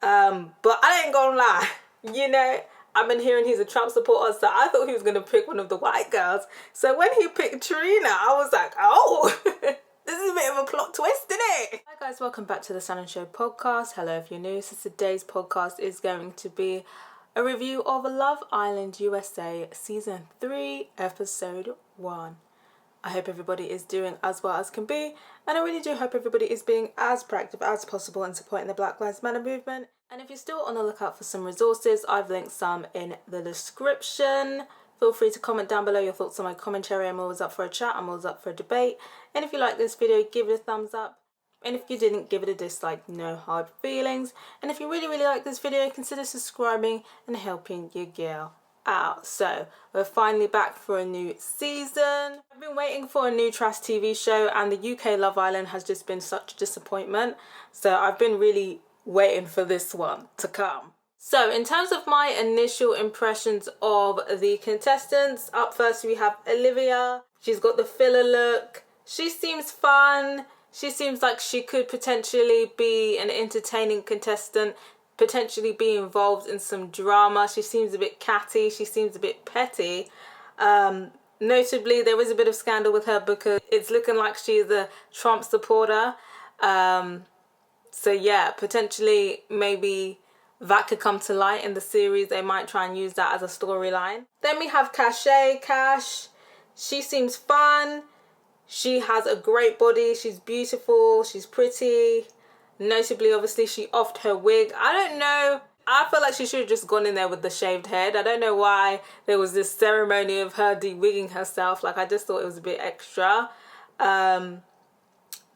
But I ain't gonna lie, I've been hearing he's a Trump supporter, so I thought he was gonna pick one of the white girls. So when he picked Trina, I was like, oh, this is a bit of a plot twist, isn't it? Hi guys, welcome back to the Shannon Show podcast. Hello if you're new. So today's podcast is going to be a review of Love Island USA Season 3, Episode 1. I hope everybody is doing as well as can be, and I really do hope everybody is being as proactive as possible in supporting the Black Lives Matter movement. And if you're still on the lookout for some resources, I've linked some in the description. Feel free to comment down below your thoughts on my commentary. I'm always up for a chat, I'm always up for a debate. And if you like this video, give it a thumbs up. And if you didn't, give it a dislike, no hard feelings. And if you really, really like this video, consider subscribing and helping your girl out. So we're finally back for a new season. I've been waiting for a new trash TV show, and the UK Love Island has just been such a disappointment. So I've been really waiting for this one to come. So in terms of my initial impressions of the contestants, up first we have Olivia. She's got the filler look. She seems fun. She seems like she could potentially be an entertaining contestant, potentially be involved in some drama. She seems a bit catty. She seems a bit petty. Notably, there was a bit of scandal with her because it's looking like she's a Trump supporter. So yeah, potentially maybe that could come to light in the series. They might try and use that as a storyline. Then we have Cash. She seems fun. She has a great body. She's beautiful. She's pretty. Notably, obviously, she offed her wig. I don't know. I feel like she should have just gone in there with the shaved head. I don't know why there was this ceremony of her de-wigging herself. Like, I just thought it was a bit extra.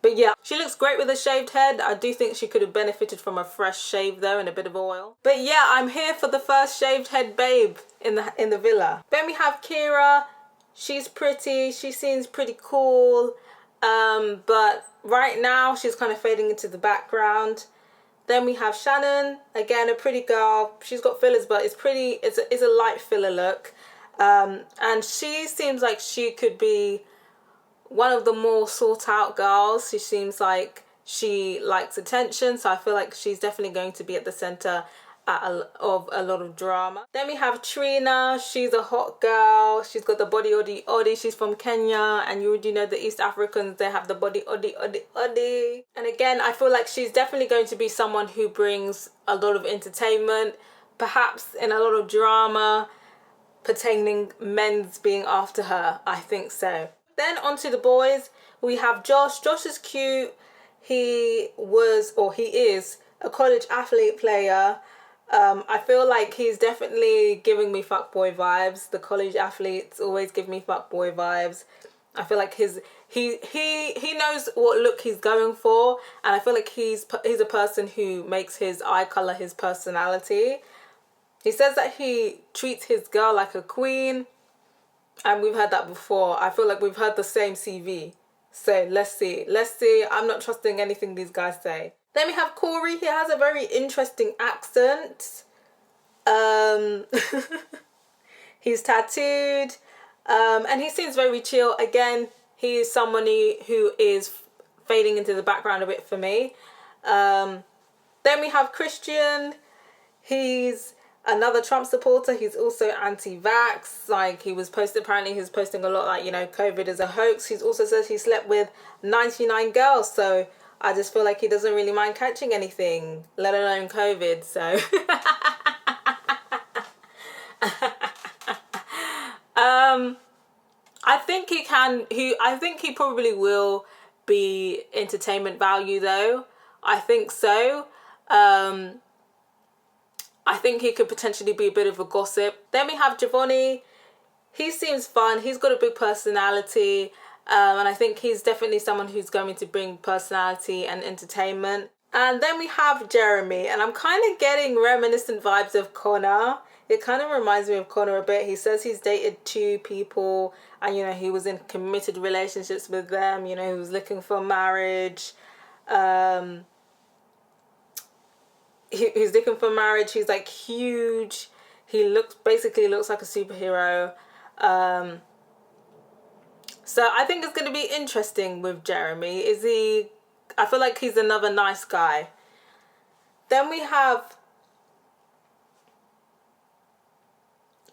But yeah, she looks great with a shaved head. I do think she could have benefited from a fresh shave though and a bit of oil. But yeah, I'm here for the first shaved head babe in the villa. Then we have Kira. She's pretty. She seems pretty cool. But right now she's kind of fading into the background. Then we have Shannon. Again, a pretty girl. She's got fillers, but it's pretty. It's a light filler look. And she seems like she could be one of the more sought out girls. She seems like she likes attention, so I feel like she's definitely going to be at the center of a lot of drama. Then we have Trina. She's a hot girl. She's got the body oddy. She's from Kenya, and you already know the East Africans, they have the body oddy. And again, I feel like she's definitely going to be someone who brings a lot of entertainment, perhaps in a lot of drama pertaining men's being after her. I think so. Then onto the boys, we have Josh. Josh is cute. He is a college athlete player. I feel like he's definitely giving me fuckboy vibes. The college athletes always give me fuckboy vibes. I feel like he knows what look he's going for, and I feel like he's a person who makes his eye color his personality. He says that he treats his girl like a queen. And we've heard that before. I feel like we've heard the same CV. So let's see. I'm not trusting anything these guys say. Then we have Corey. He has a very interesting accent. He's tattooed. And he seems very chill. Again, he is somebody who is fading into the background a bit for me. Then we have Christian. He's another Trump supporter. He's also anti-vax. Like, he was posting a lot like, COVID is a hoax. He's also says he slept with 99 girls. So I just feel like he doesn't really mind catching anything, let alone COVID. So I think he probably will be entertainment value though. I think so. I think he could potentially be a bit of a gossip. Then we have Giovanni. He seems fun. He's got a big personality. And I think he's definitely someone who's going to bring personality and entertainment. And then we have Jeremy. And I'm kind of getting reminiscent vibes of Connor. It kind of reminds me of Connor a bit. He says he's dated 2 people. And, he was in committed relationships with them. He was looking for marriage. He's looking for marriage. He's like huge. He basically looks like a superhero. So I think it's going to be interesting with Jeremy. I feel like he's another nice guy. Then we have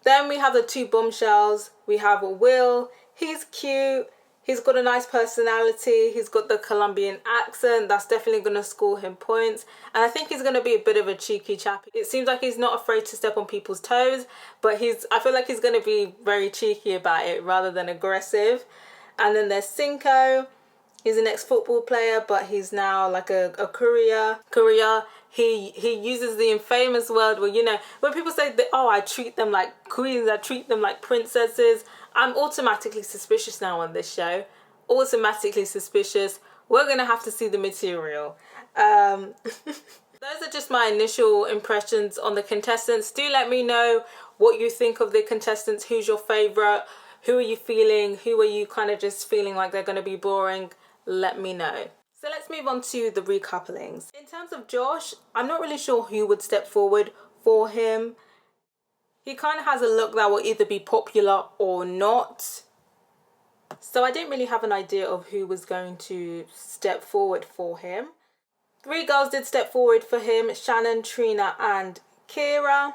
Then we have the two bombshells. We have Will. He's cute. He's got a nice personality. He's got the Colombian accent. That's definitely going to score him points. And I think he's going to be a bit of a cheeky chap. It seems like he's not afraid to step on people's toes, but I feel like he's going to be very cheeky about it rather than aggressive. And then there's Cinco. He's an ex-football player, but he's now like a courier. He uses the infamous word where, you know, when people say that, oh, I treat them like queens, I treat them like princesses, I'm automatically suspicious now on this show. Automatically suspicious. We're going to have to see the material. Those are just my initial impressions on the contestants. Do let me know what you think of the contestants. Who's your favourite? Who are you feeling? Who are you kind of just feeling like they're going to be boring? Let me know. So let's move on to the recouplings. In terms of Josh, I'm not really sure who would step forward for him. He kind of has a look that will either be popular or not. So I didn't really have an idea of who was going to step forward for him. 3 girls did step forward for him: Shannon, Trina and Kira.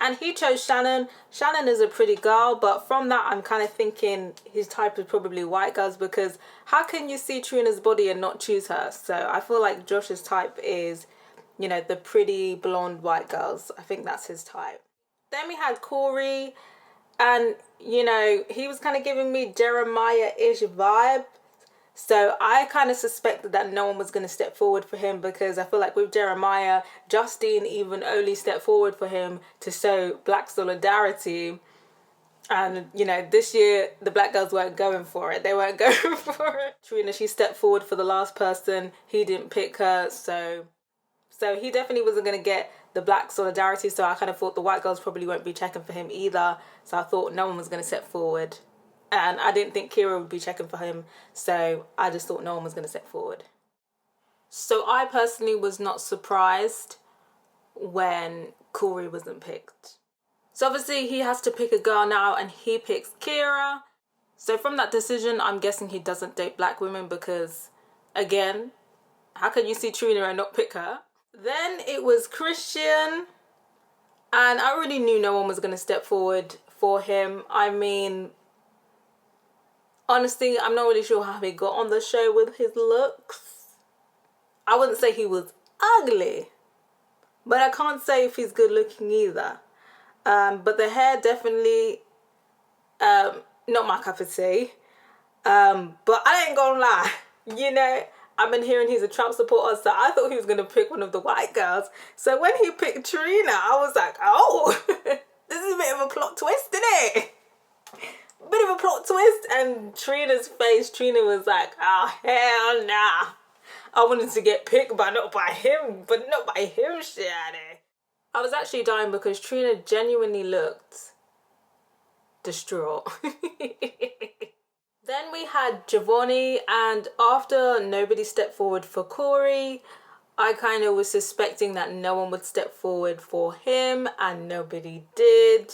And he chose Shannon. Shannon is a pretty girl, but from that I'm kind of thinking his type is probably white girls, because how can you see Trina's body and not choose her? So I feel like Josh's type is, you know, the pretty blonde white girls. I think that's his type. Then we had Corey, and, you know, he was kind of giving me Jeremiah-ish vibe. So I kind of suspected that no one was going to step forward for him, because I feel like with Jeremiah, Justine even only stepped forward for him to show black solidarity. And, you know, this year the black girls weren't going for it. They weren't going for it. Trina, she stepped forward for the last person. He didn't pick her. So he definitely wasn't going to get the black solidarity. So I kind of thought the white girls probably won't be checking for him either. So I thought no one was going to step forward. And I didn't think Kira would be checking for him, so I just thought no one was going to step forward. So I personally was not surprised when Corey wasn't picked. So obviously he has to pick a girl now, and he picks Kira. So from that decision, I'm guessing he doesn't date black women, because, again, how can you see Trina and not pick her? Then it was Christian, and I already knew no one was going to step forward for him. I mean, honestly, I'm not really sure how he got on the show with his looks. I wouldn't say he was ugly, but I can't say if he's good looking either. But the hair definitely, not my cup of tea. But I ain't gonna lie, you know, I've been hearing he's a Trump supporter, so I thought he was gonna pick one of the white girls. So when he picked Trina, I was like, oh, this is a bit of a plot twist, isn't it? Bit of a plot twist. And Trina's face, Trina was like, oh, hell nah. I wanted to get picked, but not by him, Shannon. I was actually dying because Trina genuinely looked distraught. Then we had Giovanni, and after nobody stepped forward for Corey, I kind of was suspecting that no one would step forward for him, and nobody did.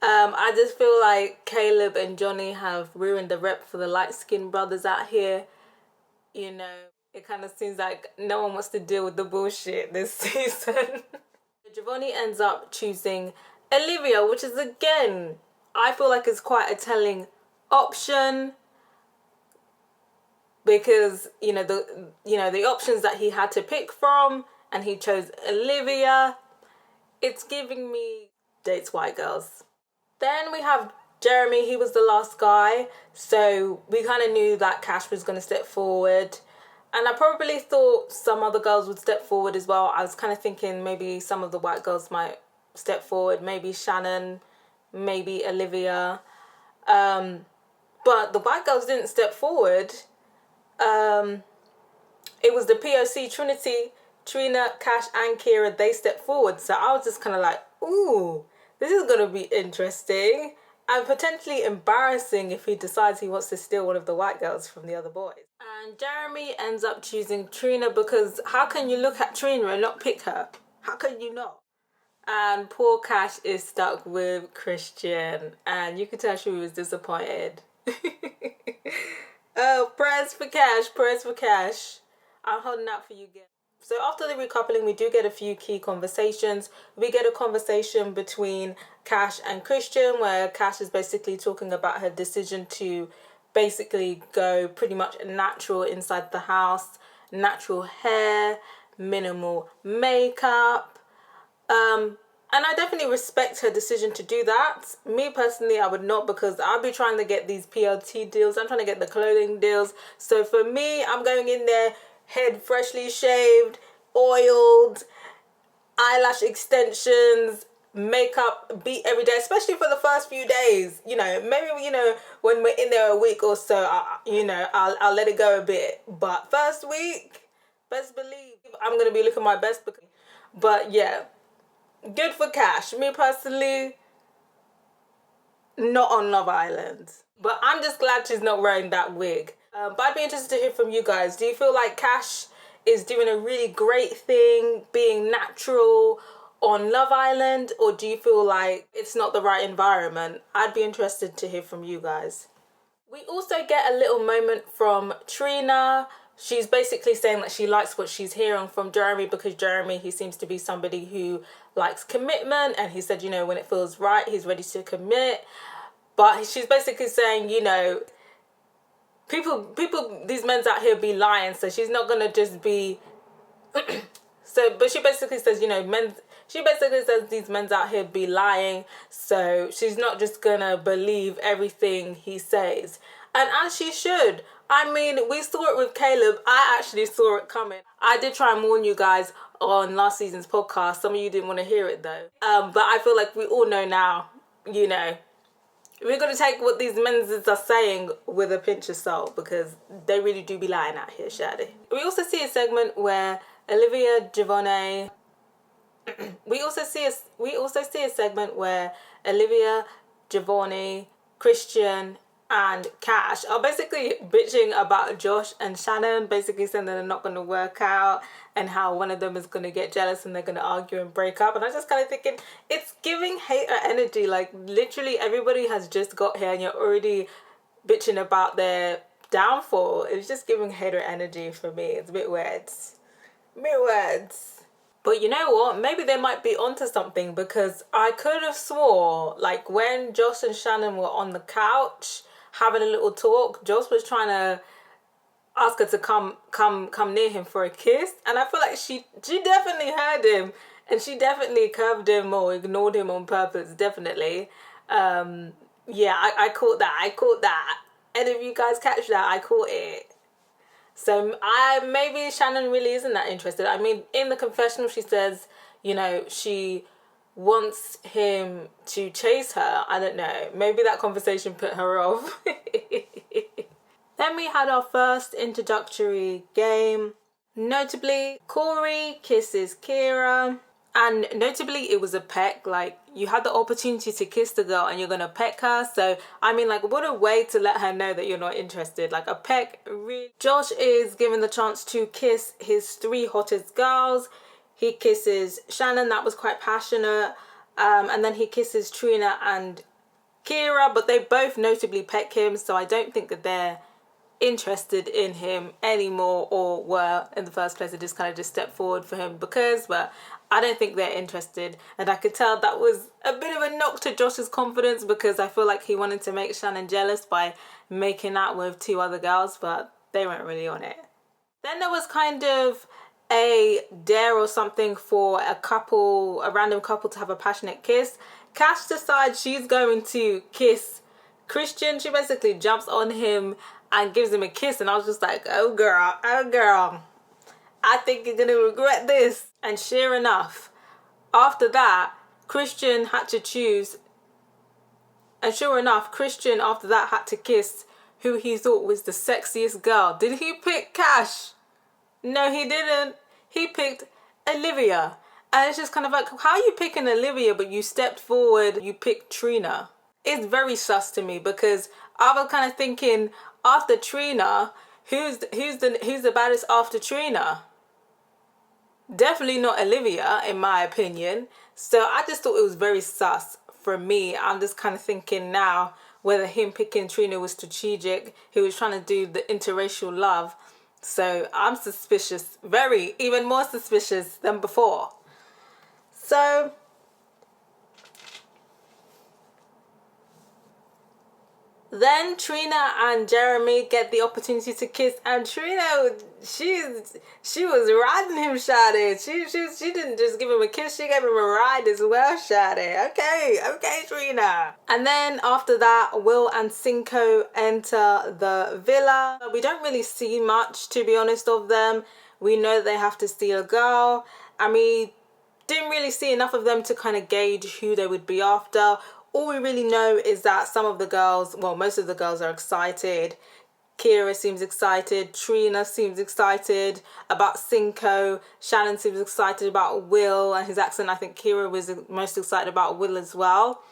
I just feel like Caleb and Johnny have ruined the rep for the light-skinned brothers out here. You know, it kind of seems like no one wants to deal with the bullshit this season. Giovanni ends up choosing Olivia, which is, again, I feel like is quite a telling option, because, you know, the options that he had to pick from, and he chose Olivia. It's giving me dates white girls. Then we have Jeremy. He was the last guy, so we kind of knew that Cash was going to step forward. And I probably thought some other girls would step forward as well. I was kind of thinking maybe some of the white girls might step forward. Maybe Shannon, maybe Olivia. But the white girls didn't step forward. It was the POC Trinity, Trina, Cash and Kira. They stepped forward. So I was just kind of like, ooh, this is going to be interesting and potentially embarrassing if he decides he wants to steal one of the white girls from the other boys. And Jeremy ends up choosing Trina, because how can you look at Trina and not pick her? How can you not? And poor Cash is stuck with Christian, and you could tell she was disappointed. Oh, prayers for Cash, prayers for Cash. I'm holding out for you again. So after the recoupling, we do get a few key conversations. We get a conversation between Cash and Christian, where Cash is basically talking about her decision to basically go pretty much natural inside the house, natural hair, minimal makeup. And I definitely respect her decision to do that. Me personally, I would not, because I'll be trying to get these PLT deals. I'm trying to get the clothing deals. So for me, I'm going in there, head freshly shaved, oiled, eyelash extensions, makeup beat every day, especially for the first few days. Maybe, when we're in there a week or so, I'll let it go a bit. But first week, best believe I'm going to be looking my best. But yeah, good for Cash. Me personally, not on Love Island. But I'm just glad she's not wearing that wig. But I'd be interested to hear from you guys. Do you feel like Cash is doing a really great thing, being natural on Love Island? Or do you feel like it's not the right environment? I'd be interested to hear from you guys. We also get a little moment from Trina. She's basically saying that she likes what she's hearing from Jeremy, because Jeremy, he seems to be somebody who likes commitment, and he said, when it feels right, he's ready to commit. But she's basically saying, people, these men's out here be lying, so she's not gonna just be but she basically says, she basically says these men's out here be lying, so she's not just gonna believe everything he says. And as she should. I mean, we saw it with Caleb. I actually saw it coming. I did try and warn you guys on last season's podcast. Some of you didn't want to hear it though. But I feel like we all know now, we're going to take what these men are saying with a pinch of salt, because they really do be lying out here, Shadi. We also see a segment where Olivia, Giovanni... we also see a segment where Olivia, Giovanni, Christian and Cash are basically bitching about Josh and Shannon, basically saying that they're not going to work out and how one of them is going to get jealous and they're going to argue and break up. And I'm just kind of thinking, it's giving hater energy. Like, literally everybody has just got here and you're already bitching about their downfall. It's just giving hater energy for me. It's a bit weird. But you know what? Maybe they might be onto something, because I could have swore, like, when Josh and Shannon were on the couch having a little talk, Josh was trying to ask her to come near him for a kiss, and I feel like she definitely heard him, and she definitely curved him or ignored him on purpose. Definitely. Yeah, I caught that. And if you guys catch that, I caught it. So maybe Shannon really isn't that interested. I mean, in the confessional, she says, she wants him to chase her. I don't know. Maybe that conversation put her off. Then we had our first introductory game. Notably, Corey kisses Kira. And notably, it was a peck. Like, you had the opportunity to kiss the girl and you're going to peck her. So, I mean, like, what a way to let her know that you're not interested. Like, a peck, really. Josh is given the chance to kiss his 3 hottest girls. He kisses Shannon. That was quite passionate. And then he kisses Trina and Kira. But they both notably peck him. So, I don't think that they're interested in him anymore, or were in the first place. They just kind of just stepped forward for him but I don't think they're interested. And I could tell that was a bit of a knock to Josh's confidence, because I feel like he wanted to make Shannon jealous by making out with 2 other girls, but they weren't really on it. Then there was kind of a dare or something for a random couple to have a passionate kiss. Cash decides she's going to kiss Christian. She basically jumps on him and gives him a kiss, and I was just like, oh girl, I think you're gonna regret this. And sure enough, after that, Christian had to kiss who he thought was the sexiest girl. Did he pick Cash? No, he didn't. He picked Olivia. And it's just kind of like, how are you picking Olivia but you stepped forward, you picked Trina? It's very sus to me, because I was kind of thinking, after Trina, who's the baddest after Trina? Definitely not Olivia, in my opinion. So I just thought it was very sus for me. I'm just kind of thinking now whether him picking Trina was strategic. He was trying to do the interracial love. So I'm suspicious, even more suspicious than before. So then Trina and Jeremy get the opportunity to kiss, and Trina, she was riding him, Shade. She didn't just give him a kiss, she gave him a ride as well, Shade. Okay, Trina. And then after that, Will and Cinco enter the villa. We don't really see much, to be honest, of them. We know they have to steal a girl, and we didn't really see enough of them to kind of gauge who they would be after. All we really know is that some of the girls, well, most of the girls are excited. Kira seems excited. Trina seems excited about Cinco. Shannon seems excited about Will and his accent. I think Kira was most excited about Will as well.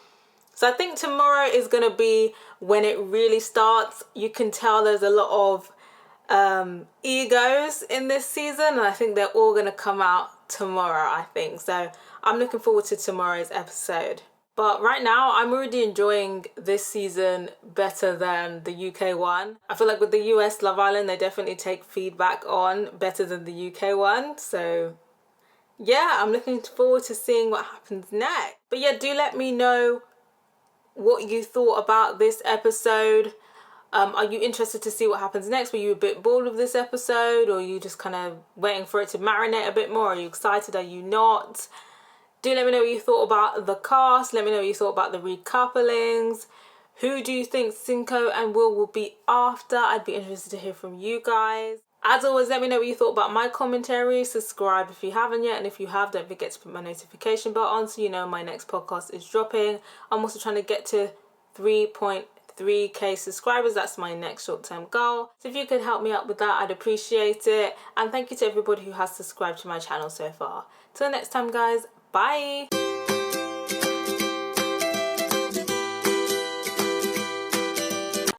So I think tomorrow is going to be when it really starts. You can tell there's a lot of egos in this season, and I think they're all going to come out tomorrow, I think. So I'm looking forward to tomorrow's episode. But right now, I'm already enjoying this season better than the UK one. I feel like with the US Love Island, they definitely take feedback on better than the UK one. So yeah, I'm looking forward to seeing what happens next. But yeah, do let me know what you thought about this episode. Are you interested to see what happens next? Were you a bit bored of this episode, or are you just kind of waiting for it to marinate a bit more? Are you excited? Are you not? Do let me know what you thought about the cast. Let me know what you thought about the recouplings. Who do you think Cinco and Will be after? I'd be interested to hear from you guys. As always, let me know what you thought about my commentary. Subscribe if you haven't yet. And if you have, don't forget to put my notification bell on so you know my next podcast is dropping. I'm also trying to get to 3.3k subscribers. That's my next short-term goal. So if you could help me out with that, I'd appreciate it. And thank you to everybody who has subscribed to my channel so far. Till next time, guys. Bye.